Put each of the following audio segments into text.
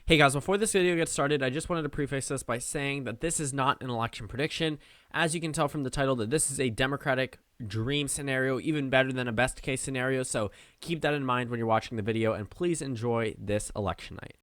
Hey guys, before this video gets started, I just wanted to preface this by saying that this is not an election prediction. As you can tell from the title, that this is a Democratic dream scenario, even better than a best case scenario, so keep that in mind when you're watching the video, and please enjoy this election night.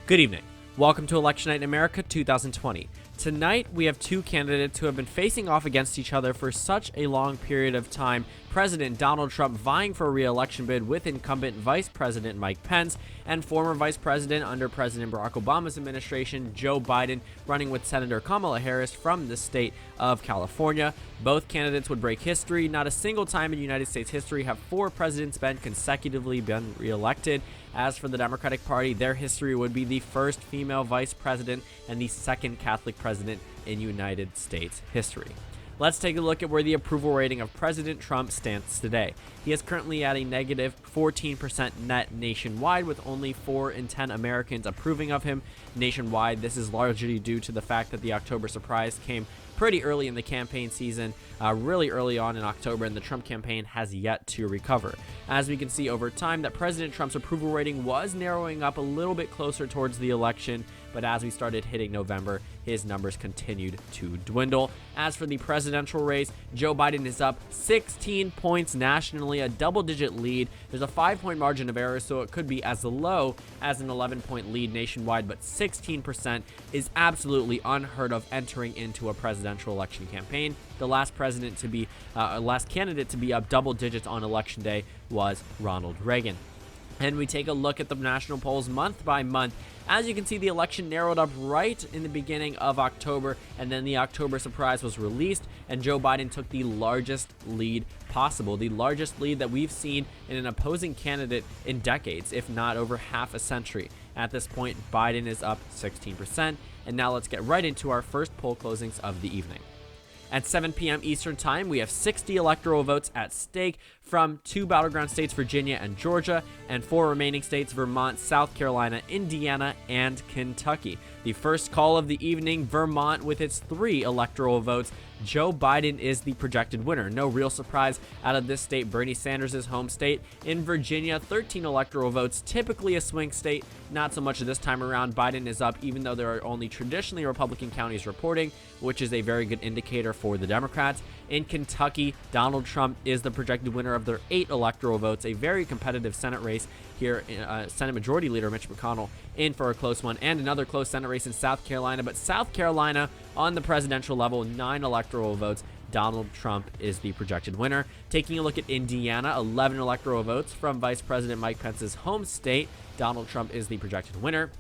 Good evening. Welcome to Election Night in America 2020. Tonight, we have two candidates who have been facing off against each other for such a long period of time. President Donald Trump vying for a re-election bid with incumbent Vice President Mike Pence, and former Vice President under President Barack Obama's administration, Joe Biden, running with Senator Kamala Harris from the state of California. Both candidates would break history. Not a single time in United States history have four presidents consecutively been re-elected. As for the Democratic Party, their history would be the first female vice president and the second Catholic president in United States history. Let's take a look at where the approval rating of President Trump stands today. He is currently at a negative 14% net nationwide, with only 4 in 10 Americans approving of him. Nationwide, this is largely due to the fact that the October surprise came pretty early in the campaign season, really early on in October, and the Trump campaign has yet to recover. As we can see over time, that President Trump's approval rating was narrowing up a little bit closer towards the election, but as we started hitting November, his numbers continued to dwindle. As for the presidential race, Joe Biden is up 16 points nationally, a double-digit lead. There's a 5-point margin of error, so it could be as low as an 11-point lead nationwide, but 16% is absolutely unheard of entering into a presidential election campaign. The last candidate to be up double digits on election day was Ronald Reagan. And we take a look at the national polls month by month. As you can see, the election narrowed up right in the beginning of October, and then the October surprise was released, and Joe Biden took the largest lead possible, the largest lead that we've seen in an opposing candidate in decades, if not over half a century. At this point, Biden is up 16%, and now let's get right into our first poll closings of the evening. At 7 p.m. Eastern Time, we have 60 electoral votes at stake from 2 battleground states, Virginia and Georgia, and 4 remaining states, Vermont, South Carolina, Indiana, and Kentucky. The first call of the evening, Vermont, with its 3 electoral votes. Joe Biden is the projected winner. No real surprise out of this state, Bernie Sanders' home state. In Virginia, 13 electoral votes, typically a swing state. Not so much this time around. Biden is up, even though there are only traditionally Republican counties reporting, which is a very good indicator for the Democrats. In Kentucky, Donald Trump is the projected winner of their 8 electoral votes, a very competitive Senate race here. Senate Majority Leader Mitch McConnell in for a close one, and another close Senate race in South Carolina. But South Carolina, on the presidential level, 9 electoral votes. Donald Trump is the projected winner. Taking a look at Indiana, 11 electoral votes from Vice President Mike Pence's home state. Donald Trump is the projected winner.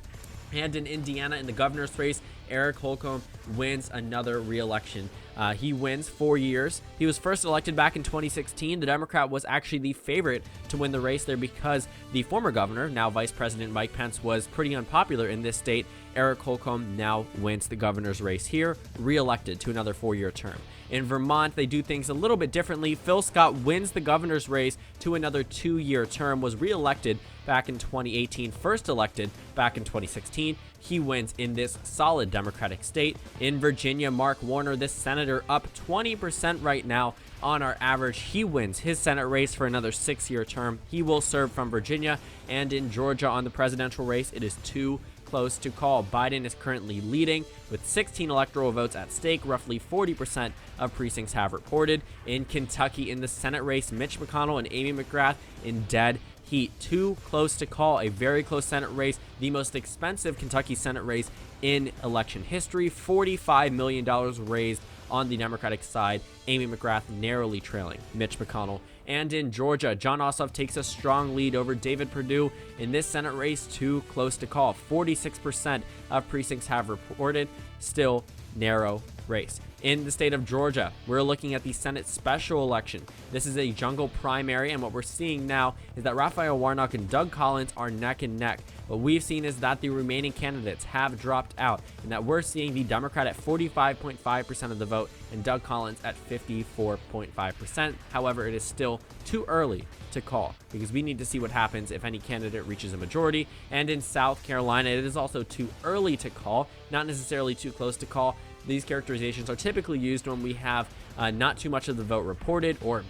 And in Indiana, in the governor's race, Eric Holcomb wins another re-election. He wins 4 years. He was first elected back in 2016. The Democrat was actually the favorite to win the race there because the former governor, now Vice President Mike Pence, was pretty unpopular in this state. Eric Holcomb now wins the governor's race here, re-elected to another 4-year term. In Vermont, they do things a little bit differently. Phil Scott wins the governor's race to another 2-year term, was re-elected back in 2018, first elected back in 2016. He wins in this solid Democratic state. In Virginia, Mark Warner, this senator, up 20% right now on our average. He wins his Senate race for another 6-year term. He will serve from Virginia. And in Georgia, on the presidential race, it is too close to call. Biden is currently leading with 16 electoral votes at stake. Roughly 40% of precincts have reported. In Kentucky, in the Senate race, Mitch McConnell and Amy McGrath in dead heat. Too close to call. A very close Senate race, the most expensive Kentucky Senate race in election history. $45 million raised on the Democratic side. Amy McGrath narrowly trailing Mitch McConnell. And in Georgia, Jon Ossoff takes a strong lead over David Perdue in this Senate race. Too close to call. 46% of precincts have reported. Still narrow race. In the state of Georgia, we're looking at the Senate special election. This is a jungle primary, and what we're seeing now is that Raphael Warnock and Doug Collins are neck and neck. What we've seen is that the remaining candidates have dropped out, and that we're seeing the Democrat at 45.5% of the vote and Doug Collins at 54.5%. However, it is still too early to call because we need to see what happens if any candidate reaches a majority. And in South Carolina, it is also too early to call, not necessarily too close to call. These characterizations are typically used when we have not too much of the vote reported, or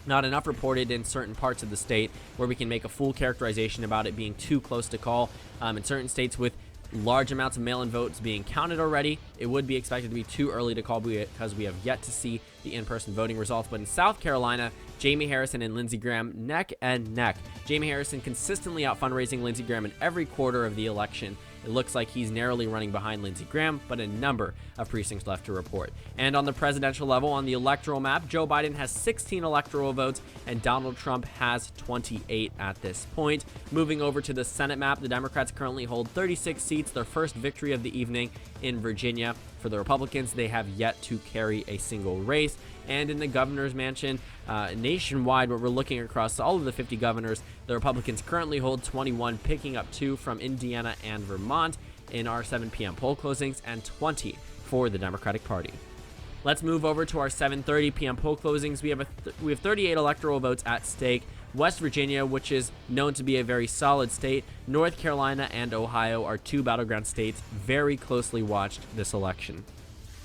Not enough reported in certain parts of the state where we can make a full characterization about it being too close to call. In certain states with large amounts of mail-in votes being counted already, it would be expected to be too early to call because we have yet to see the in-person voting results. But in South Carolina, Jamie Harrison and Lindsey Graham neck and neck. Jamie Harrison consistently out fundraising Lindsey Graham in every quarter of the election. It looks like he's narrowly running behind Lindsey Graham, but a number of precincts left to report. And on the presidential level, on the electoral map, Joe Biden has 16 electoral votes, and Donald Trump has 28 at this point. Moving over to the Senate map, the Democrats currently hold 36 seats, their first victory of the evening in Virginia. For the Republicans, they have yet to carry a single race. And in the governor's mansion, nationwide, where we're looking across all of the 50 governors, the Republicans currently hold 21, picking up 2 from Indiana and Vermont in our 7 p.m. poll closings, and 20 for the Democratic Party. Let's move over to our 7:30 p.m. poll closings. We have 38 electoral votes at stake. West Virginia, which is known to be a very solid state, North Carolina and Ohio are 2 battleground states very closely watched this election.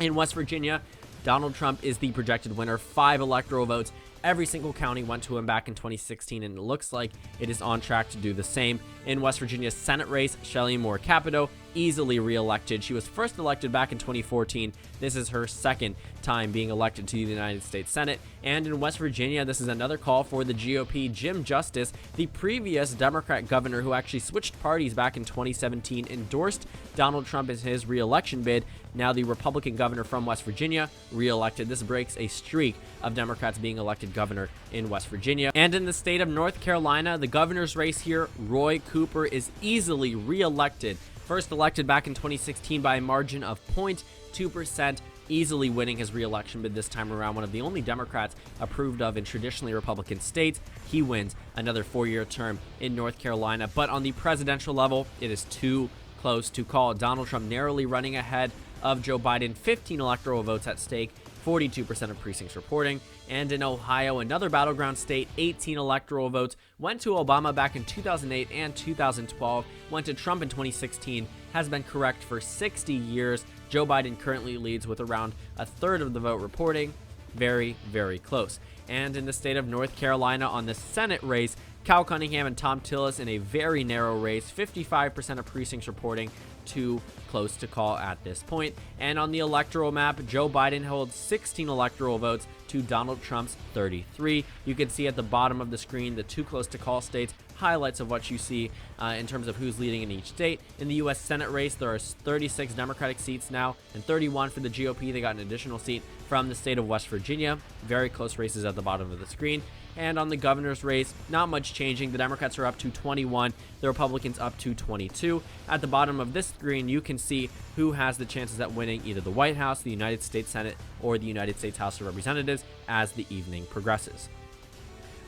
In West Virginia, Donald Trump is the projected winner, 5 electoral votes. Every single county went to him back in 2016, and it looks like it is on track to do the same. In West Virginia's Senate race, Shelley Moore Capito easily reelected. She was first elected back in 2014. This is her second time being elected to the United States Senate. And in West Virginia, this is another call for the GOP. Jim Justice, the previous Democrat governor who actually switched parties back in 2017, endorsed Donald Trump in his reelection bid. Now the Republican governor from West Virginia reelected. This breaks a streak of Democrats being elected governor in West Virginia. And in the state of North Carolina, the governor's race here, Roy Cooper is easily reelected. First elected back in 2016 by a margin of 0.2%, easily winning his re-election bid this time around. One of the only Democrats approved of in traditionally Republican states. He wins another 4-year term in North Carolina. But on the presidential level, it is too close to call. Donald Trump narrowly running ahead of Joe Biden, 15 electoral votes at stake, 42% of precincts reporting. And in Ohio, another battleground state, 18 electoral votes went to Obama back in 2008 and 2012, went to Trump in 2016, has been correct for 60 years. Joe Biden currently leads with around a third of the vote reporting. Very, very close. And in the state of North Carolina on the Senate race, Cal Cunningham and Tom Tillis in a very narrow race, 55% of precincts reporting, too close to call at this point. And on the electoral map, Joe Biden holds 16 electoral votes to Donald Trump's 33. You can see at the bottom of the screen the too close to call states, highlights of what you see in terms of who's leading in each state. In the U.S. Senate race, there are 36 Democratic seats now and 31 for the GOP. They got an additional seat from the state of West Virginia. Very close races at the bottom of the screen. And on the governor's race, not much changing. The Democrats are up to 21, the Republicans up to 22. At the bottom of this screen, you can see who has the chances at winning either the White House, the United States Senate, or the United States House of Representatives as the evening progresses.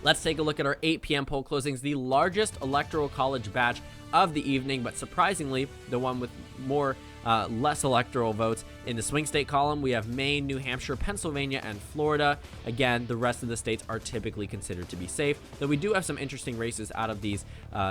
Let's take a look at our 8 p.m. poll closings, the largest electoral college batch of the evening, but surprisingly, the one with less electoral votes. In the swing state column, we have Maine, New Hampshire, Pennsylvania, and Florida. Again, the rest of the states are typically considered to be safe, though we do have some interesting races out of these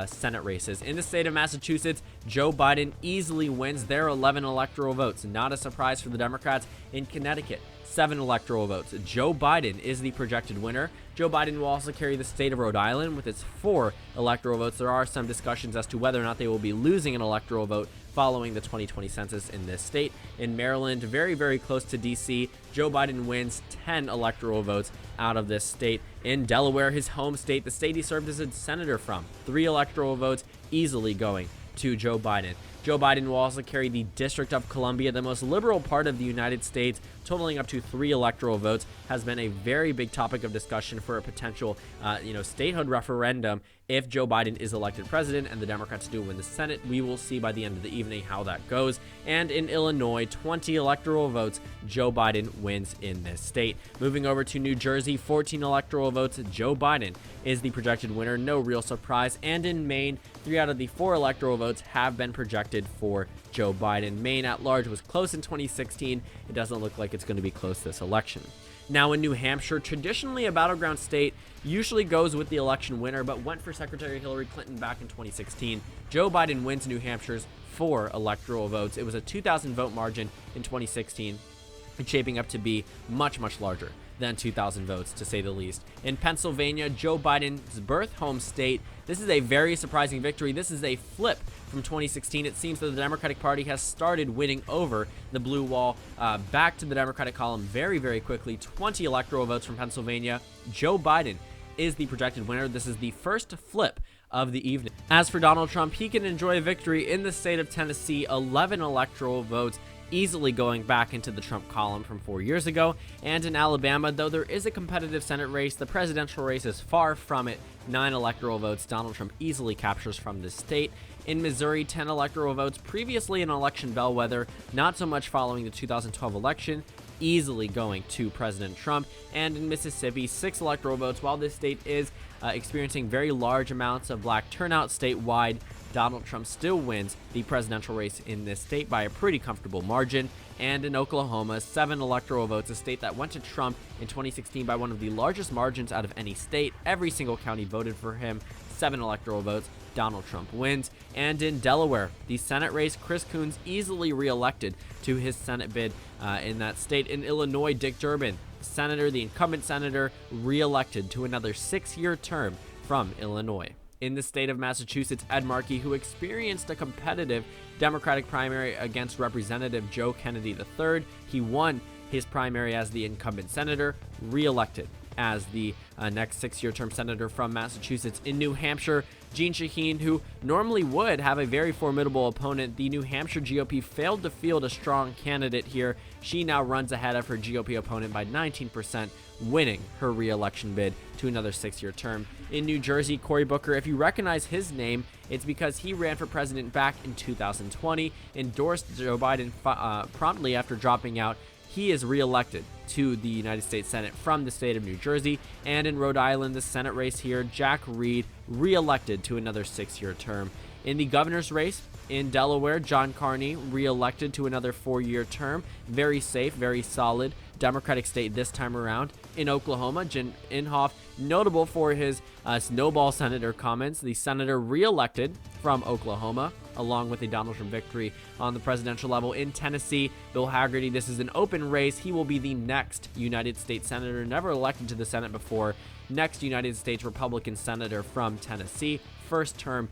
Senate races. In the state of Massachusetts, Joe Biden easily wins their 11 electoral votes. Not a surprise for the Democrats. In Connecticut, 7 electoral votes. Joe Biden is the projected winner. Joe Biden will also carry the state of Rhode Island with its 4 electoral votes. There are some discussions as to whether or not they will be losing an electoral vote following the 2020 census in this state. In Maryland, very, very close to D.C., Joe Biden wins 10 electoral votes out of this state. In Delaware, his home state, the state he served as a senator from, 3 electoral votes easily going to Joe Biden. Joe Biden will also carry the District of Columbia, the most liberal part of the United States, totaling up to 3 electoral votes, has been a very big topic of discussion for a potential, statehood referendum if Joe Biden is elected president and the Democrats do win the Senate. We will see by the end of the evening how that goes. And in Illinois, 20 electoral votes, Joe Biden wins in this state. Moving over to New Jersey, 14 electoral votes, Joe Biden is the projected winner. No real surprise. And in Maine, 3 out of the 4 electoral votes have been projected for Joe Biden. Maine at large was close in 2016. It doesn't look like it's going to be close this election. Now in New Hampshire, traditionally a battleground state, usually goes with the election winner, but went for Secretary Hillary Clinton back in 2016. Joe Biden wins New Hampshire's 4 electoral votes. It was a 2,000 vote margin in 2016. It's shaping up to be much, much larger than 2,000 votes, to say the least. In Pennsylvania, Joe Biden's birth home state, this is a very surprising victory. This is a flip from 2016. It seems that the Democratic Party has started winning over the blue wall, back to the Democratic column very, very quickly. 20 electoral votes from Pennsylvania. Joe Biden is the projected winner. This is the first flip of the evening. As for Donald Trump, he can enjoy a victory in the state of Tennessee. 11 electoral votes, easily going back into the Trump column from 4 years ago. And in Alabama, though there is a competitive Senate race, the presidential race is far from it. 9 electoral votes Donald Trump easily captures from this state. In Missouri, 10 electoral votes, previously an election bellwether, not so much following the 2012 election, easily going to President Trump. And in Mississippi, 6 electoral votes. While this state is experiencing very large amounts of black turnout statewide, Donald Trump still wins the presidential race in this state by a pretty comfortable margin. And in Oklahoma, 7 electoral votes, a state that went to Trump in 2016 by one of the largest margins out of any state. Every single county voted for him. 7 electoral votes, Donald Trump wins. And in Delaware, the Senate race, Chris Coons easily reelected to his Senate bid in that state. In Illinois, Dick Durbin, senator, the incumbent senator, reelected to another 6-year term from Illinois. In the state of Massachusetts, Ed Markey, who experienced a competitive Democratic primary against Representative Joe Kennedy III, he won his primary as the incumbent senator, reelected as the next 6-year term senator from Massachusetts. In New Hampshire, Jeanne Shaheen, who normally would have a very formidable opponent, the New Hampshire GOP failed to field a strong candidate here. She now runs ahead of her GOP opponent by 19%, winning her re-election bid to another 6-year term. In New Jersey, Cory Booker, if you recognize his name, it's because he ran for president back in 2020, endorsed Joe Biden promptly after dropping out. He is reelected to the United States Senate from the state of New Jersey. And in Rhode Island, the Senate race here, Jack Reed reelected to another 6-year term. In the governor's race in Delaware, John Carney reelected to another 4-year term. Very safe, very solid Democratic state this time around. In Oklahoma, Jim Inhofe, notable for his snowball senator comments, the senator reelected from Oklahoma, along with a Donald Trump victory on the presidential level. In Tennessee, Bill Hagerty, this is an open race. He will be the next United States senator, never elected to the Senate before, next United States Republican senator from Tennessee, first term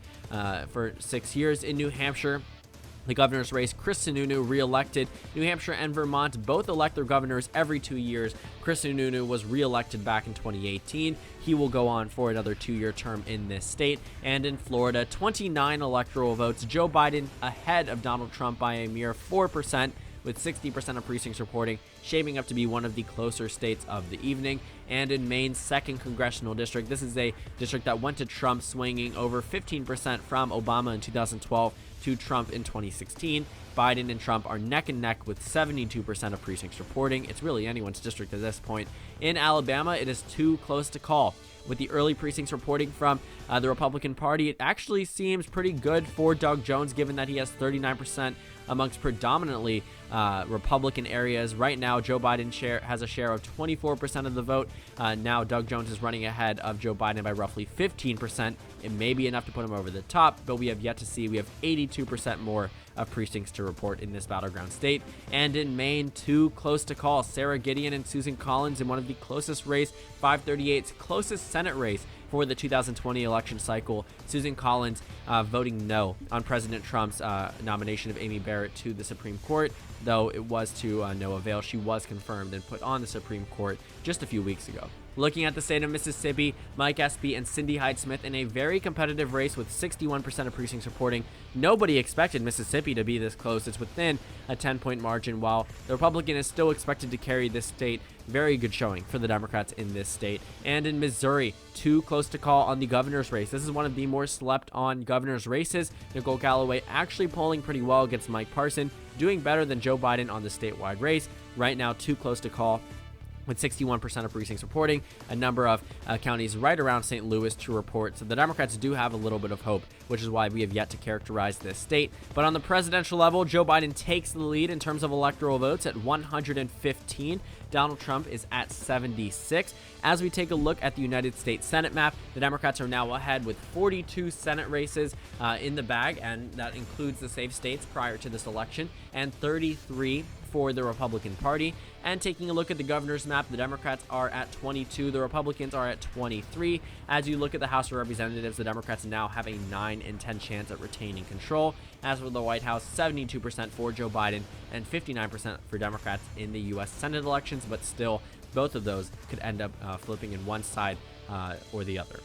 for 6 years. In New Hampshire, the governor's race, Chris Sununu reelected. New Hampshire and Vermont both elect their governors every 2 years. Chris Sununu was reelected back in 2018. He will go on for another 2-year term in this state. And in Florida, 29 electoral votes. Joe Biden ahead of Donald Trump by a mere 4%, with 60% of precincts reporting, shaping up to be one of the closer states of the evening. And in Maine's 2nd congressional district, this is a district that went to Trump, swinging over 15% from Obama in 2012 to Trump in 2016. Biden and Trump are neck and neck with 72% of precincts reporting. It's really anyone's district at this point. In Alabama, it is too close to call. With the early precincts reporting from the Republican Party, it actually seems pretty good for Doug Jones, given that he has 39% amongst predominantly Republican areas. Right now, Joe Biden has a share of 24% of the vote. Now, Doug Jones is running ahead of Joe Biden by roughly 15%. It may be enough to put him over the top, but we have yet to see. We have 82% more of precincts to report in this battleground state. And in Maine, too close to call. Sarah Gideon and Susan Collins in one of the closest race, 538's closest Senate race for the 2020 election cycle. Susan Collins voting no on President Trump's nomination of Amy Barrett to the Supreme Court, though it was to no avail. She was confirmed and put on the Supreme Court just a few weeks ago. Looking at the state of Mississippi, Mike Espy and Cindy Hyde-Smith in a very competitive race with 61% of precincts reporting. Nobody expected Mississippi to be this close. It's within a 10-point margin, while the Republican is still expected to carry this state. Very good showing for the Democrats in this state. And in Missouri, too close to call on the governor's race. This is one of the more slept on governor's races. Nicole Calloway actually polling pretty well against Mike Parson, doing better than Joe Biden on the statewide race. Right now, too close to call, with 61% of precincts reporting, a number of counties right around St. Louis to report. So the Democrats do have a little bit of hope, which is why we have yet to characterize this state. But on the presidential level, Joe Biden takes the lead in terms of electoral votes at 115. Donald Trump is at 76. As we take a look at the United States Senate map, the Democrats are now ahead with 42 Senate races in the bag, and that includes the safe states prior to this election, and 33 for the Republican Party. And taking a look at the governor's map, the Democrats are at 22, the Republicans are at 23. As you look at the House of Representatives, the Democrats now have a 9 in 10 chance at retaining control. As for the White House, 72% for Joe Biden and 59% for Democrats in the U.S. Senate elections, but still, both of those could end up flipping in one side or the other.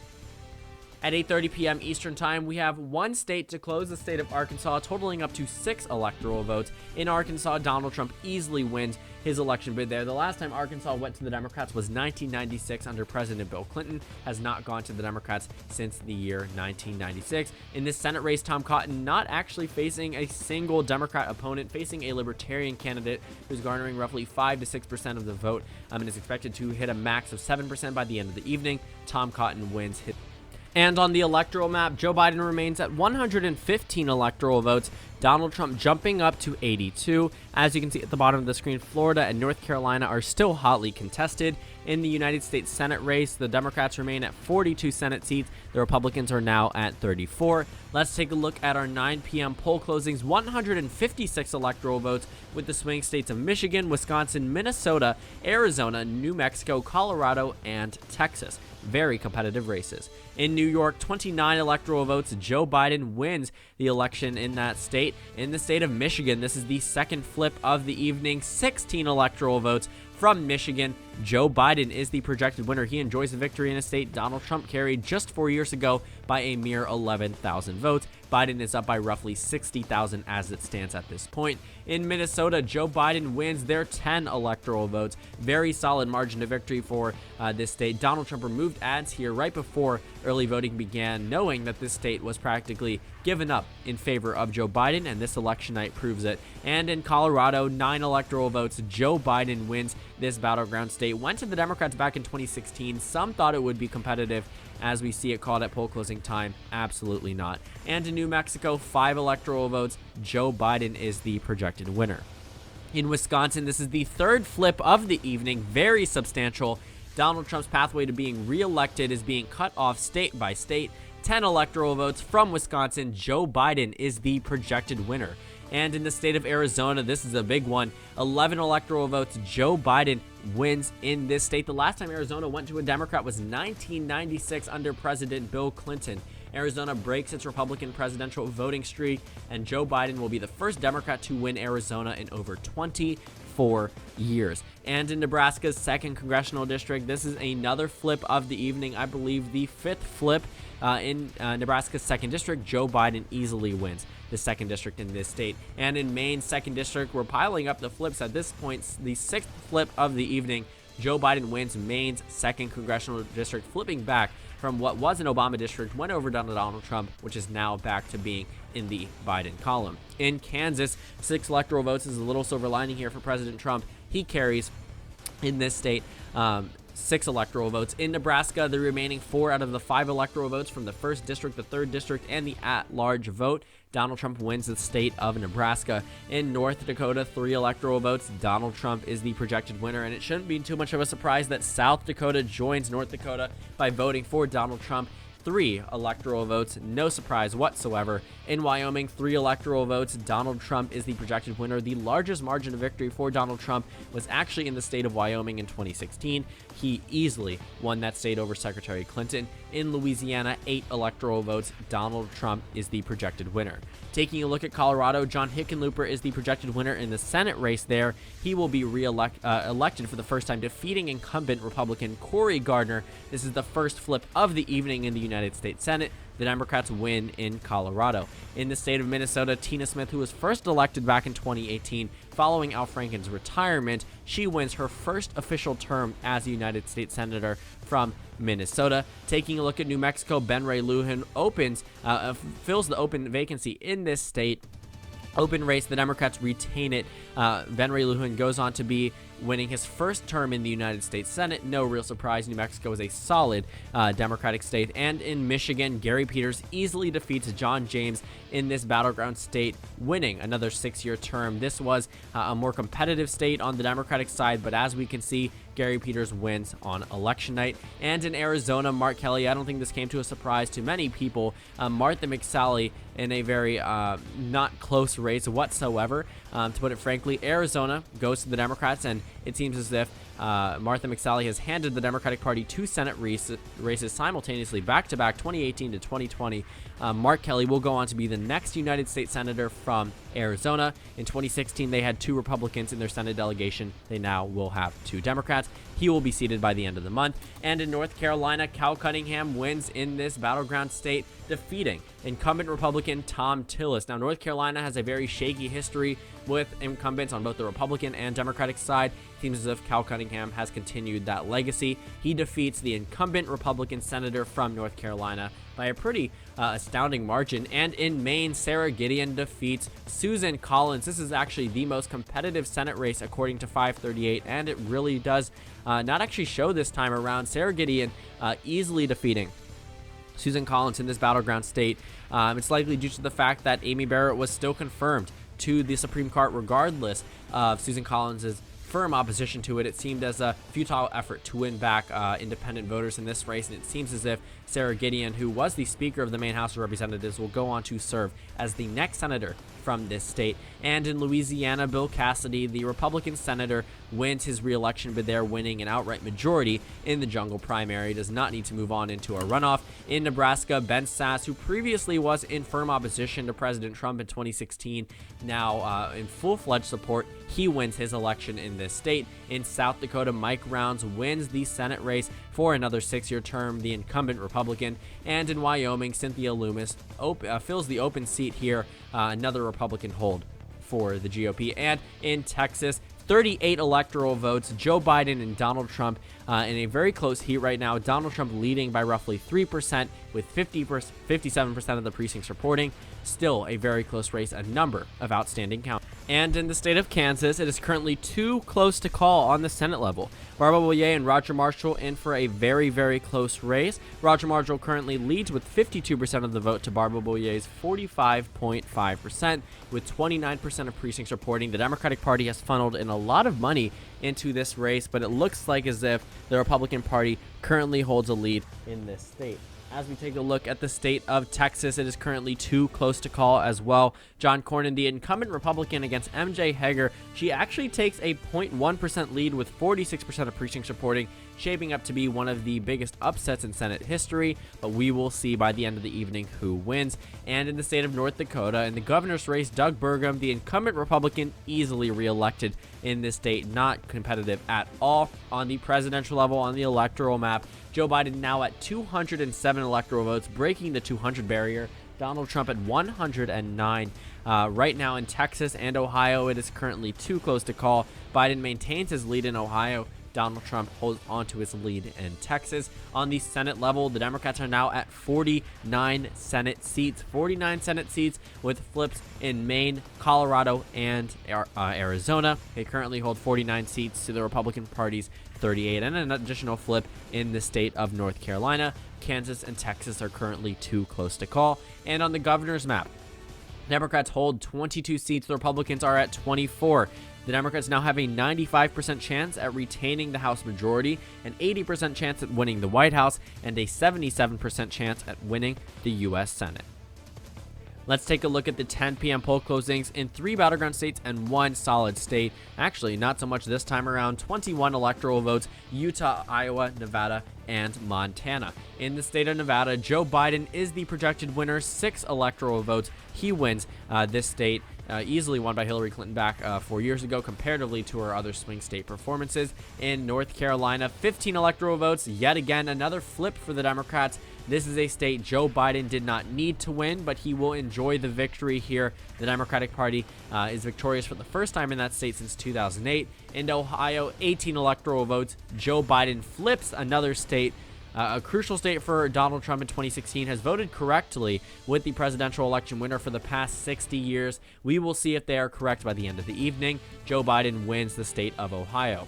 At 8:30 p.m. Eastern Time, we have one state to close, the state of Arkansas, totaling up to 6 electoral votes. In Arkansas, Donald Trump easily wins his election bid there. The last time Arkansas went to the Democrats was 1996 under President Bill Clinton, has not gone to the Democrats since the year 1996. In this Senate race, Tom Cotton not actually facing a single Democrat opponent, facing a Libertarian candidate who's garnering roughly 5 to 6% of the vote and is expected to hit a max of 7% by the end of the evening. Tom Cotton wins his. And on the electoral map, Joe Biden remains at 115 electoral votes, Donald Trump jumping up to 82. As you can see at the bottom of the screen, Florida and North Carolina are still hotly contested. In the United States Senate race, the Democrats remain at 42 Senate seats. The Republicans are now at 34. Let's take a look at our 9 p.m. poll closings. 156 electoral votes with the swing states of Michigan, Wisconsin, Minnesota, Arizona, New Mexico, Colorado, and Texas. Very competitive races. In New York, 29 electoral votes. Joe Biden wins the election in that state. In the state of Michigan, this is the second flip of the evening. 16 electoral votes from Michigan. Joe Biden is the projected winner. He enjoys the victory in a state Donald Trump carried just 4 years ago by a mere 11,000 votes. Biden is up by roughly 60,000 as it stands at this point. In Minnesota, Joe Biden wins their 10 electoral votes. Very solid margin of victory for this state. Donald Trump removed ads here right before early voting began, knowing that this state was practically given up in favor of Joe Biden, and this election night proves it. And in Colorado, 9 electoral votes. Joe Biden wins this battleground state. Went to the Democrats back in 2016. Some thought it would be competitive. As we see it called at poll closing time, absolutely not. And in New Mexico, 5 electoral votes. Joe Biden is the projected winner. In Wisconsin, this is the third flip of the evening, very substantial. Donald Trump's pathway to being reelected is being cut off state by state. 10 electoral votes from Wisconsin. Joe Biden is the projected winner. And in the state of Arizona, this is a big one. 11 electoral votes. Joe Biden wins in this state. The last time Arizona went to a Democrat was 1996 under President Bill Clinton. Arizona breaks its Republican presidential voting streak, and Joe Biden will be the first Democrat to win Arizona in over 24 years. And in Nebraska's 2nd congressional district, this is another flip of the evening. I believe the 5th flip in Nebraska's 2nd district. Joe Biden easily wins the 2nd district in this state. And in Maine's 2nd district, we're piling up the flips at this point. The 6th flip of the evening, Joe Biden wins Maine's 2nd congressional district, flipping back from what was an Obama district, went over down to Donald Trump, which is now back to being in the Biden column. In Kansas, 6 electoral votes is a little silver lining here for President Trump. He carries in this state 6 electoral votes. In Nebraska, the remaining 4 out of the 5 electoral votes from the 1st district, the 3rd district, and the at-large vote. Donald Trump wins the state of Nebraska. In North Dakota, 3 electoral votes. Donald Trump is the projected winner, and it shouldn't be too much of a surprise that South Dakota joins North Dakota by voting for Donald Trump. 3 electoral votes, no surprise whatsoever. In Wyoming, 3 electoral votes. Donald Trump is the projected winner. The largest margin of victory for Donald Trump was actually in the state of Wyoming in 2016. He easily won that state over Secretary Clinton. In Louisiana, 8 electoral votes. Donald Trump is the projected winner. Taking a look at Colorado, John Hickenlooper is the projected winner in the Senate race there. He will be elected for the first time, defeating incumbent Republican Cory Gardner. This is the first flip of the evening in the United States Senate. The Democrats win in Colorado. In the state of Minnesota, Tina Smith, who was first elected back in 2018 following Al Franken's retirement, she wins her first official term as a United States Senator from Minnesota. Taking a look at New Mexico, Ben Ray Luján fills the open vacancy in this state. Open race, the Democrats retain it. Ben Ray Luján goes on to be winning his first term in the United States Senate. No real surprise, New Mexico is a solid Democratic state. And in Michigan, Gary Peters easily defeats John James in this battleground state, winning another 6-year term. This was a more competitive state on the Democratic side, but as we can see, Gary Peters wins on election night. And in Arizona, Mark Kelley, I don't think this came to a surprise to many people. Martha McSally in a very not close race whatsoever. To put it frankly, Arizona goes to the Democrats, and it seems as if Martha McSally has handed the Democratic Party two Senate races simultaneously, back-to-back, 2018 to 2020. Mark Kelley will go on to be the next United States Senator from Arizona. In 2016, they had two Republicans in their Senate delegation. They now will have two Democrats. He will be seated by the end of the month. And in North Carolina, Cal Cunningham wins in this battleground state, defeating incumbent Republican Thom Tillis. Now, North Carolina has a very shaky history with incumbents on both the Republican and Democratic side. It seems as if Cal Cunningham has continued that legacy. He defeats the incumbent Republican senator from North Carolina by a pretty astounding margin. And in Maine, Sarah Gideon defeats Susan Collins. This is actually the most competitive Senate race according to 538, and it really does not actually show this time around. Sarah Gideon easily defeating Susan Collins in this battleground state. It's likely due to the fact that Amy Barrett was still confirmed to the Supreme Court regardless of Susan Collins's firm opposition to it. It seemed as a futile effort to win back independent voters in this race, and it seems as if Sarah Gideon, who was the Speaker of the Maine House of Representatives, will go on to serve as the next senator from this state. And in Louisiana, Bill Cassidy, the Republican senator, wins his re-election bid there, winning an outright majority in the jungle primary. Does not need to move on into a runoff. In Nebraska, Ben Sasse, who previously was in firm opposition to President Trump in 2016, now in full-fledged support, he wins his election in this state. In South Dakota, Mike Rounds wins the Senate race for another 6-year term, the incumbent Republican. And in Wyoming, Cynthia Loomis fills the open seat here, another Republican hold for the GOP. And in Texas, 38 electoral votes, Joe Biden and Donald Trump in a very close heat right now. Donald Trump leading by roughly 3% with 57% of the precincts reporting. Still a very close race, a number of outstanding counts. And in the state of Kansas, it is currently too close to call on the Senate level. Barbara Boyer and Roger Marshall in for a very, very close race. Roger Marshall currently leads with 52% of the vote to Barbara Boyer's 45.5%, with 29% of precincts reporting. The Democratic Party has funneled in a lot of money into this race, but it looks like as if the Republican Party currently holds a lead in this state. As we take a look at the state of Texas, it is currently too close to call as well. John Cornyn, the incumbent Republican against MJ Hegar, she actually takes a 0.1% lead with 46% of precincts reporting, shaping up to be one of the biggest upsets in Senate history, but we will see by the end of the evening who wins. And in the state of North Dakota, in the governor's race, Doug Burgum, the incumbent Republican, easily reelected in this state, not competitive at all. On the presidential level, on the electoral map, Joe Biden now at 207 electoral votes, breaking the 200 barrier. Donald Trump at 109. Right now in Texas and Ohio, it is currently too close to call. Biden maintains his lead in Ohio. Donald Trump holds on to his lead in Texas. On the Senate level, the Democrats are now at 49 Senate seats. 49 Senate seats with flips in Maine, Colorado, and Arizona. They currently hold 49 seats to the Republican Party's 38, and an additional flip in the state of North Carolina. Kansas and Texas are currently too close to call. And on the governor's map, Democrats hold 22 seats. The Republicans are at 24. The Democrats now have a 95% chance at retaining the House majority, an 80% chance at winning the White House, and a 77% chance at winning the U.S. Senate. Let's take a look at the 10 p.m. poll closings in 3 battleground states and 1 solid state. Actually, not so much this time around. 21 electoral votes, Utah, Iowa, Nevada, and Montana. In the state of Nevada, Joe Biden is the projected winner, 6 electoral votes. He wins this state. Easily won by Hillary Clinton back 4 years ago, comparatively to her other swing state performances. In North Carolina, 15 electoral votes. Yet again, another flip for the Democrats. This is a state Joe Biden did not need to win, but he will enjoy the victory here. The Democratic Party is victorious for the first time in that state since 2008. In Ohio, 18 electoral votes. Joe Biden flips another state. A crucial state for Donald Trump in 2016, has voted correctly with the presidential election winner for the past 60 years. We will see if they are correct by the end of the evening. Joe Biden wins the state of Ohio.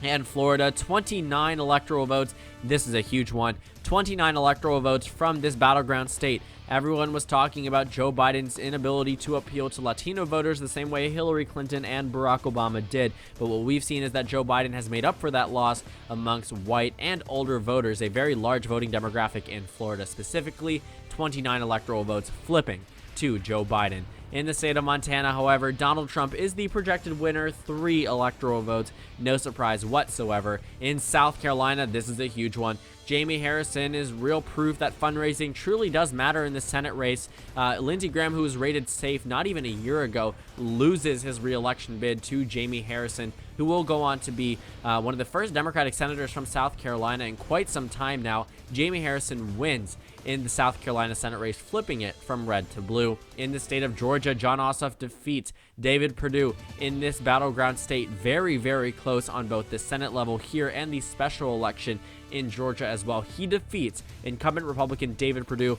And Florida, 29 electoral votes. This is a huge one. 29 electoral votes from this battleground state. Everyone was talking about Joe Biden's inability to appeal to Latino voters the same way Hillary Clinton and Barack Obama did. But what we've seen is that Joe Biden has made up for that loss amongst white and older voters, a very large voting demographic in Florida specifically. 29 electoral votes flipping to Joe Biden. In the state of Montana, however, Donald Trump is the projected winner, 3 electoral votes. No surprise whatsoever. In South Carolina, this is a huge one. Jamie Harrison is real proof that fundraising truly does matter in the Senate race. Lindsey Graham, who was rated safe not even a year ago, loses his re-election bid to Jamie Harrison, who will go on to be one of the first Democratic senators from South Carolina in quite some time now. Jamie Harrison wins in the South Carolina Senate race, flipping it from red to blue. In the state of Georgia, Jon Ossoff defeats David Perdue in this battleground state. Very, very close on both the Senate level here and the special election in Georgia as well. He defeats incumbent Republican David Perdue.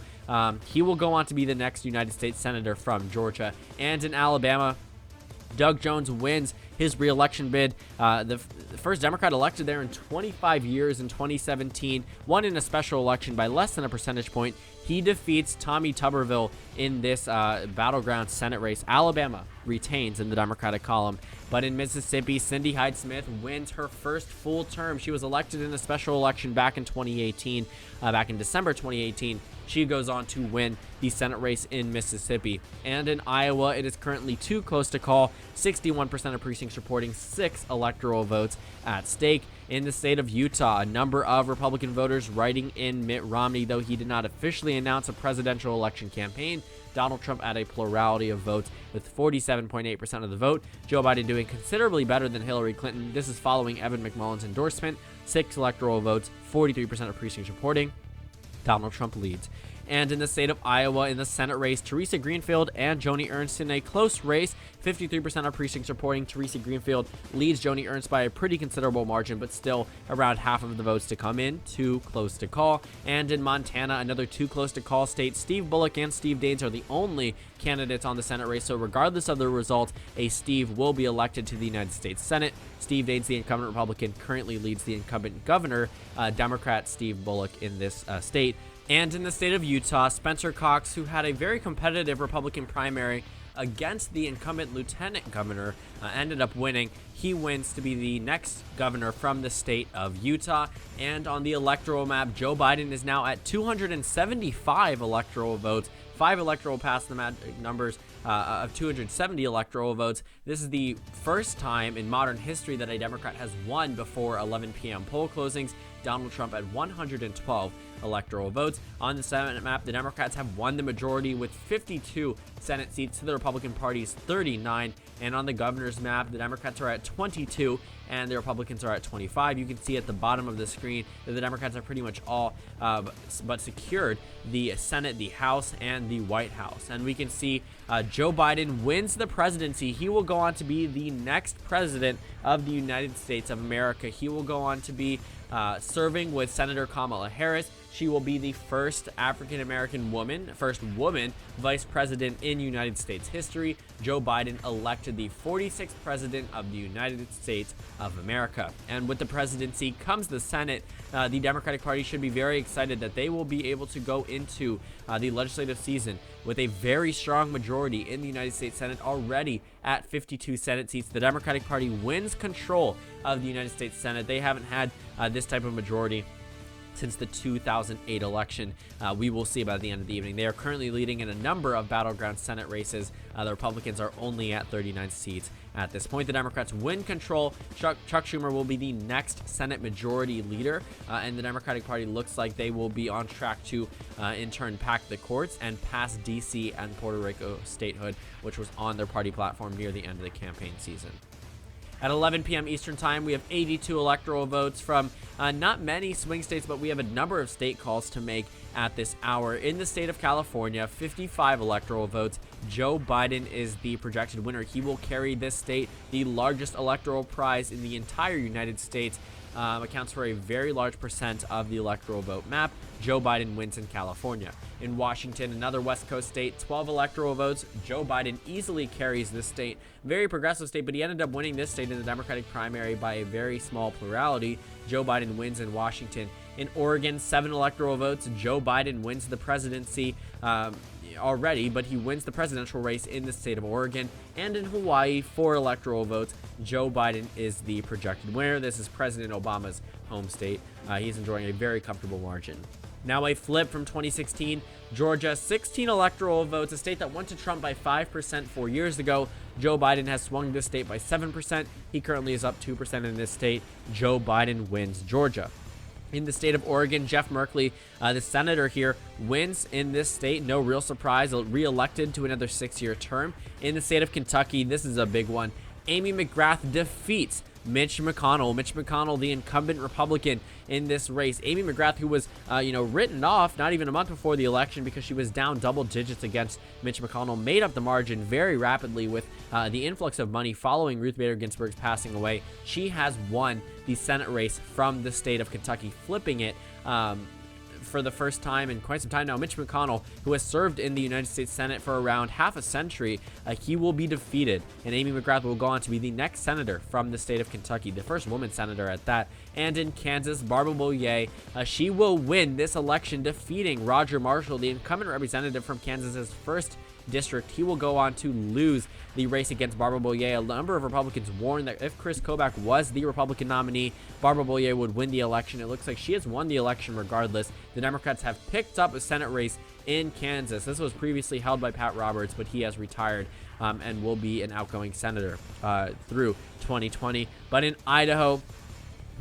He will go on to be the next United States Senator from Georgia. And in Alabama, Doug Jones wins his re-election bid. The first Democrat elected there in 25 years in 2017, won in a special election by less than a percentage point. He defeats Tommy Tuberville in this battleground Senate race. Alabama retains in the Democratic column. But in Mississippi, Cindy Hyde-Smith wins her first full term. She was elected in a special election back in 2018, back in December 2018. She goes on to win the Senate race in Mississippi. And in Iowa, it is currently too close to call. 61% of precincts reporting 6 electoral votes at stake. In the state of Utah, a number of Republican voters writing in Mitt Romney, though he did not officially announce a presidential election campaign. Donald Trump had a plurality of votes with 47.8% of the vote. Joe Biden doing considerably better than Hillary Clinton. This is following Evan McMullen's endorsement. 6 electoral votes, 43% of precincts reporting. Donald Trump leads. And in the state of Iowa, in the Senate race, Teresa Greenfield and Joni Ernst in a close race. 53% of precincts reporting Teresa Greenfield leads Joni Ernst by a pretty considerable margin, but still around half of the votes to come in. Too close to call. And in Montana, another too close to call state. Steve Bullock and Steve Daines are the only candidates on the Senate race, so regardless of the result, a Steve will be elected to the United States Senate. Steve Daines, the incumbent Republican, currently leads the incumbent governor, Democrat Steve Bullock, in this state. And in the state of Utah, Spencer Cox, who had a very competitive Republican primary against the incumbent lieutenant governor, ended up winning. He wins to be the next governor from the state of Utah. And on the electoral map, Joe Biden is now at 275 electoral votes. 5 electoral past the magic numbers of 270 electoral votes. This is the first time in modern history that a Democrat has won before 11 p.m. poll closings. Donald Trump at 112 electoral votes. On the Senate map, the Democrats have won the majority with 52 Senate seats to the Republican Party's 39. And on the governor's map, the Democrats are at 22 and the Republicans are at 25. You can see at the bottom of the screen that the Democrats are pretty much all but secured the Senate, the House, and the White House. And we can see Joe Biden wins the presidency. He will go on to be the next president of the United States of America. He will go on to be serving with Senator Kamala Harris. She will be the first African-American woman, first woman vice president in United States history. Joe Biden elected the 46th president of the United States of America. And with the presidency comes the Senate. The Democratic Party should be very excited that they will be able to go into the legislative season with a very strong majority in the United States Senate, already at 52 Senate seats. The Democratic Party wins control of the United States Senate. They haven't had this type of majority since the 2008 election. We will see by the end of the evening. They are currently leading in a number of battleground Senate races. The Republicans are only at 39 seats at this point. The Democrats win control. Chuck Schumer will be the next Senate majority leader, and the Democratic Party looks like they will be on track to, in turn, pack the courts and pass D.C. and Puerto Rico statehood, which was on their party platform near the end of the campaign season. At 11 p.m. Eastern Time, we have 82 electoral votes from not many swing states, but we have a number of state calls to make at this hour. In the state of California, 55 electoral votes. Joe Biden is the projected winner. He will carry this state, the largest electoral prize in the entire United States. accounts for a very large percent of the electoral vote map. Joe Biden wins in California. In Washington, another West Coast state, 12 electoral votes. Joe Biden easily carries this state. Very progressive state, but he ended up winning this state in the Democratic primary by a very small plurality. Joe Biden wins in Washington. In Oregon, 7 electoral votes. Joe Biden wins the presidency already, but he wins the presidential race in the state of Oregon. And in Hawaii, 4 electoral votes. Joe Biden is the projected winner. This is President Obama's home state. He's enjoying a very comfortable margin. Now a flip from 2016, Georgia, 16 electoral votes, a state that went to Trump by 5% 4 years ago. Joe Biden has swung this state by 7%. He currently is up 2% in this state. Joe Biden wins Georgia. In the state of Oregon, Jeff Merkley, the senator here, wins in this state. No real surprise, re-elected to another 6-year term. In the state of Kentucky, this is a big one. Amy McGrath defeats Mitch McConnell. Mitch McConnell, the incumbent Republican in this race. Amy McGrath, who was, written off not even a month before the election because she was down double digits against Mitch McConnell, made up the margin very rapidly with the influx of money following Ruth Bader Ginsburg's passing away. She has won the Senate race from the state of Kentucky, flipping it for the first time in quite some time now. Mitch McConnell, who has served in the United States Senate for around half a century, he will be defeated, and Amy McGrath will go on to be the next senator from the state of Kentucky, the first woman senator at that. And in Kansas, Barbara Boyer, she will win this election, defeating Roger Marshall, the incumbent representative from Kansas's 1st district. He will go on to lose the race against Barbara Boyer. A number of Republicans warned that if Chris Kobach was the Republican nominee, Barbara Boyer would win the election. It looks like she has won the election regardless. The Democrats have picked up a Senate race in Kansas. This was previously held by Pat Roberts, but he has retired and will be an outgoing senator through 2020. But in Idaho,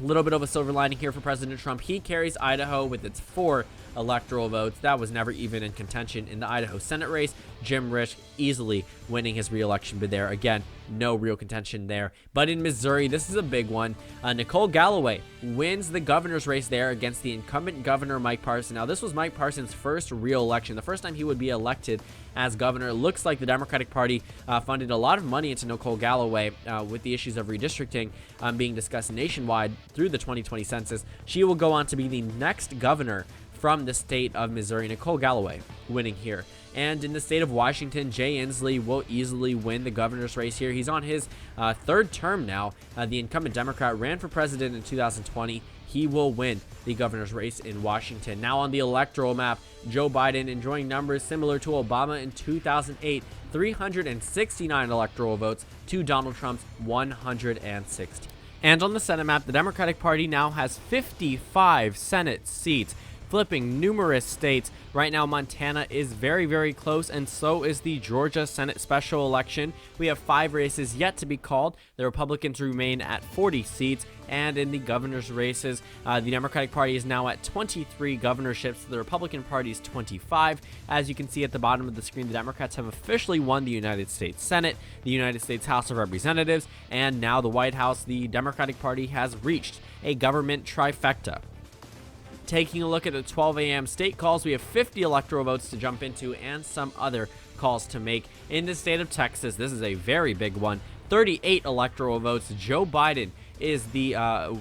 a little bit of a silver lining here for President Trump. He carries Idaho with its 4 electoral votes. That was never even in contention in the Idaho Senate race. Jim Risch easily winning his re-election bid there. Again, no real contention there. But in Missouri, this is a big one. Nicole Galloway wins the governor's race there against the incumbent governor, Mike Parson. Now, this was Mike Parson's first re-election, the first time he would be elected as governor. It looks like the Democratic Party funded a lot of money into Nicole Galloway with the issues of redistricting being discussed nationwide through the 2020 census. She will go on to be the next governor from the state of Missouri. Nicole Galloway winning here. And in the state of Washington, Jay Inslee will easily win the governor's race here. He's on his 3rd term now. The incumbent Democrat ran for president in 2020. He will win the governor's race in Washington. Now on the electoral map, Joe Biden enjoying numbers similar to Obama in 2008, 369 electoral votes to Donald Trump's 160. And on the Senate map, the Democratic Party now has 55 Senate seats, flipping numerous states. Right now, Montana is very, very close, and so is the Georgia Senate special election. We have 5 races yet to be called. The Republicans remain at 40 seats, and in the governor's races, the Democratic Party is now at 23 governorships. The Republican Party is 25. As you can see at the bottom of the screen, the Democrats have officially won the United States Senate, the United States House of Representatives, and now the White House. The Democratic Party has reached a government trifecta. Taking a look at the 12 a.m. state calls, we have 50 electoral votes to jump into and some other calls to make. In the state of Texas, this is a very big one. 38 electoral votes. Joe Biden is the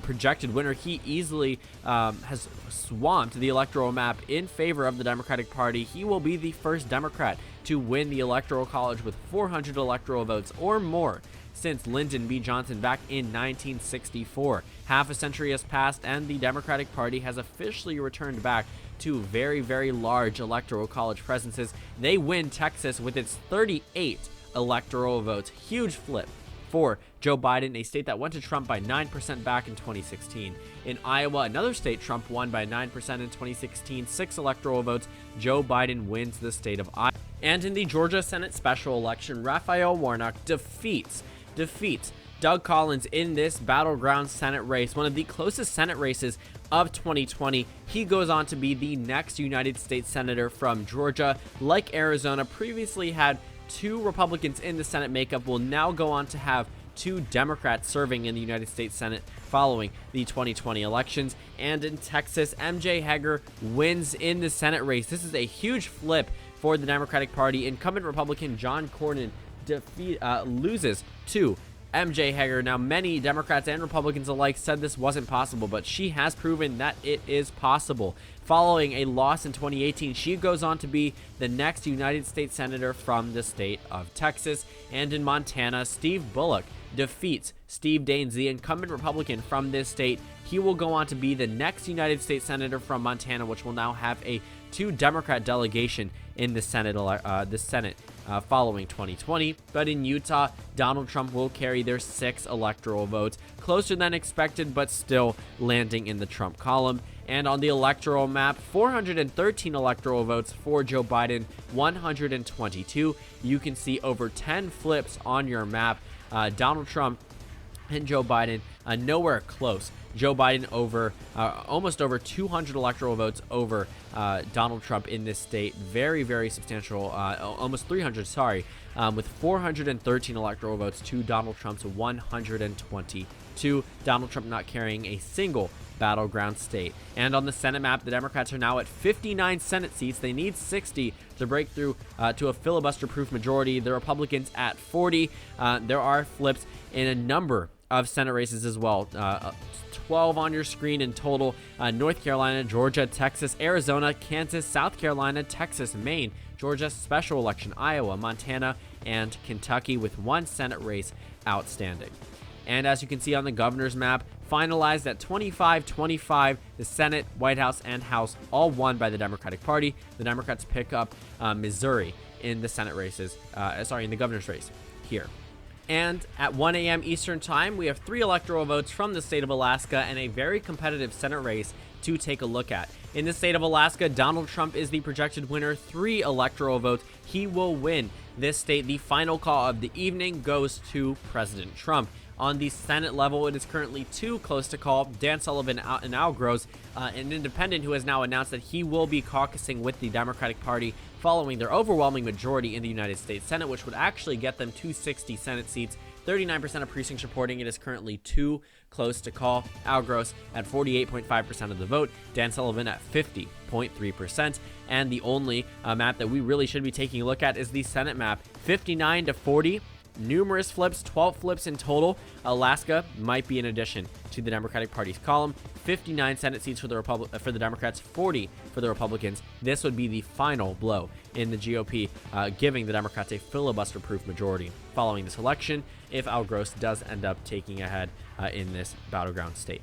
projected winner. He easily has swamped the electoral map in favor of the Democratic Party. He will be the first Democrat to win the Electoral College with 400 electoral votes or more since Lyndon B. Johnson back in 1964. Half a century has passed, and the Democratic Party has officially returned back to very, very large Electoral College presences. They win Texas with its 38 electoral votes. Huge flip for Joe Biden, a state that went to Trump by 9% back in 2016. In Iowa, another state Trump won by 9% in 2016, 6 electoral votes. Joe Biden wins the state of Iowa. And in the Georgia Senate special election, Raphael Warnock defeats Doug Collins in this battleground Senate race, one of the closest Senate races of 2020. He goes on to be the next United States Senator from Georgia. Like Arizona, previously had 2 Republicans in the Senate makeup, will now go on to have 2 Democrats serving in the United States Senate following the 2020 elections. And in Texas, MJ Hegar wins in the Senate race. This is a huge flip for the Democratic Party. Incumbent Republican John Cornyn loses to MJ Hegar. Now, many Democrats and Republicans alike said this wasn't possible, but she has proven that it is possible. Following a loss in 2018, she goes on to be the next United States Senator from the state of Texas. And in Montana, Steve Bullock defeats Steve Daines, the incumbent Republican from this state. He will go on to be the next United States Senator from Montana, which will now have a 2 Democrat delegation in the Senate following 2020. But in Utah, Donald Trump will carry their 6 electoral votes, closer than expected, but still landing in the Trump column. And on the electoral map, 413 electoral votes for Joe Biden, 122. You can see over 10 flips on your map. Donald Trump and Joe Biden nowhere close. Joe Biden over almost over 200 electoral votes over Donald Trump in this state. Very, very substantial, almost 300, sorry, with 413 electoral votes to Donald Trump's 122. Donald Trump not carrying a single battleground state. And on the Senate map, the Democrats are now at 59 Senate seats. They need 60 to break through to a filibuster-proof majority. The Republicans at 40. There are flips in a number of Senate races as well. 12 on your screen in total. North Carolina, Georgia, Texas, Arizona, Kansas, South Carolina, Texas, Maine, Georgia, special election, Iowa, Montana, and Kentucky, with 1 Senate race outstanding. And as you can see on the governor's map, finalized at 25-25, the Senate, White House, and House all won by the Democratic Party. The Democrats pick up Missouri in the Senate races, in the governor's race here. And at 1 a.m. Eastern Time, we have 3 electoral votes from the state of Alaska and a very competitive Senate race to take a look at. In the state of Alaska, Donald Trump is the projected winner. 3 electoral votes. He will win this state. The final call of the evening goes to President Trump. On the Senate level, it is currently 2 close to call. Dan Sullivan and Al Gross, an independent who has now announced that he will be caucusing with the Democratic Party following their overwhelming majority in the United States Senate, which would actually get them to 60 Senate seats. 39% of precincts reporting it is currently 2 close to call. Al Gross at 48.5% of the vote. Dan Sullivan at 50.3%. And the only map that we really should be taking a look at is the Senate map. 59-40. Numerous flips, 12 flips in total. Alaska might be an addition to the Democratic Party's column. 59 Senate seats for the Democrats, 40 for the Republicans. This would be the final blow in the GOP, giving the Democrats a filibuster-proof majority following this election if Al Gross does end up taking ahead in this battleground state.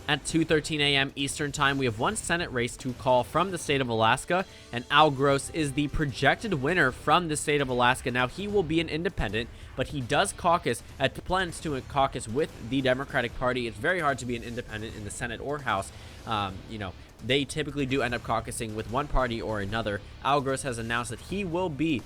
At 2:13 a.m. Eastern Time, we have 1 Senate race to call from the state of Alaska, and Al Gross is the projected winner from the state of Alaska. Now, he will be an independent, but he does plans to caucus with the Democratic Party. It's very hard to be an independent in the Senate or House. They typically do end up caucusing with one party or another. Al Gross has announced that he will be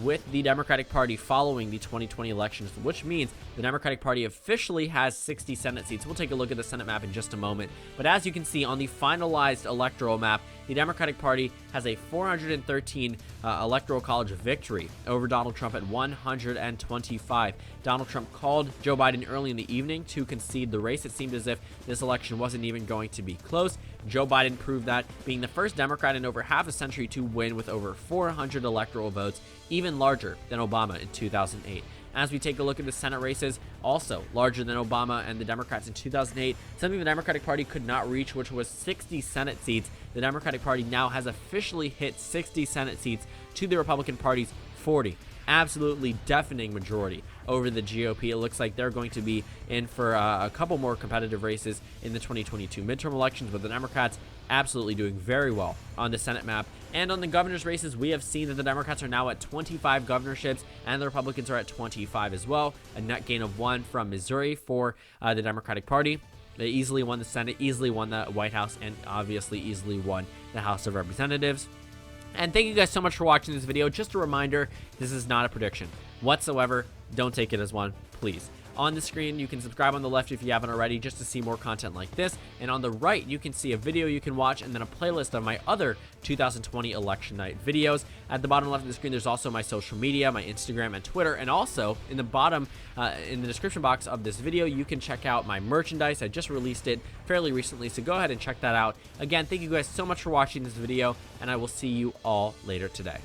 with the Democratic Party following the 2020 elections, which means the Democratic Party officially has 60 Senate seats. We'll take a look at the Senate map in just a moment. But as you can see on the finalized electoral map, the Democratic Party has a 413 electoral college victory over Donald Trump at 125. Donald Trump called Joe Biden early in the evening to concede the race. It seemed as if this election wasn't even going to be close. Joe Biden proved that, being the first Democrat in over half a century to win with over 400 electoral votes, even larger than Obama in 2008. As we take a look at the Senate races, also larger than Obama and the Democrats in 2008, something the Democratic Party could not reach, which was 60 Senate seats. The Democratic Party now has officially hit 60 Senate seats to the Republican Party's 40. Absolutely deafening majority over the GOP. It looks like they're going to be in for a couple more competitive races in the 2022 midterm elections, but the Democrats absolutely doing very well on the Senate map. And on the governor's races, we have seen that the Democrats are now at 25 governorships and the Republicans are at 25 as well. A net gain of 1 from Missouri for the Democratic Party. They easily won the Senate, easily won the White House, and obviously easily won the House of Representatives. And thank you guys so much for watching this video. Just a reminder, this is not a prediction whatsoever. Don't take it as one, please. On the screen, you can subscribe on the left if you haven't already, just to see more content like this. And on the right, you can see a video you can watch and then a playlist of my other 2020 election night videos. At the bottom left of the screen, there's also my social media, my Instagram and Twitter. And also in the bottom, in the description box of this video, you can check out my merchandise. I just released it fairly recently, so go ahead and check that out. Again, thank you guys so much for watching this video, and I will see you all later today.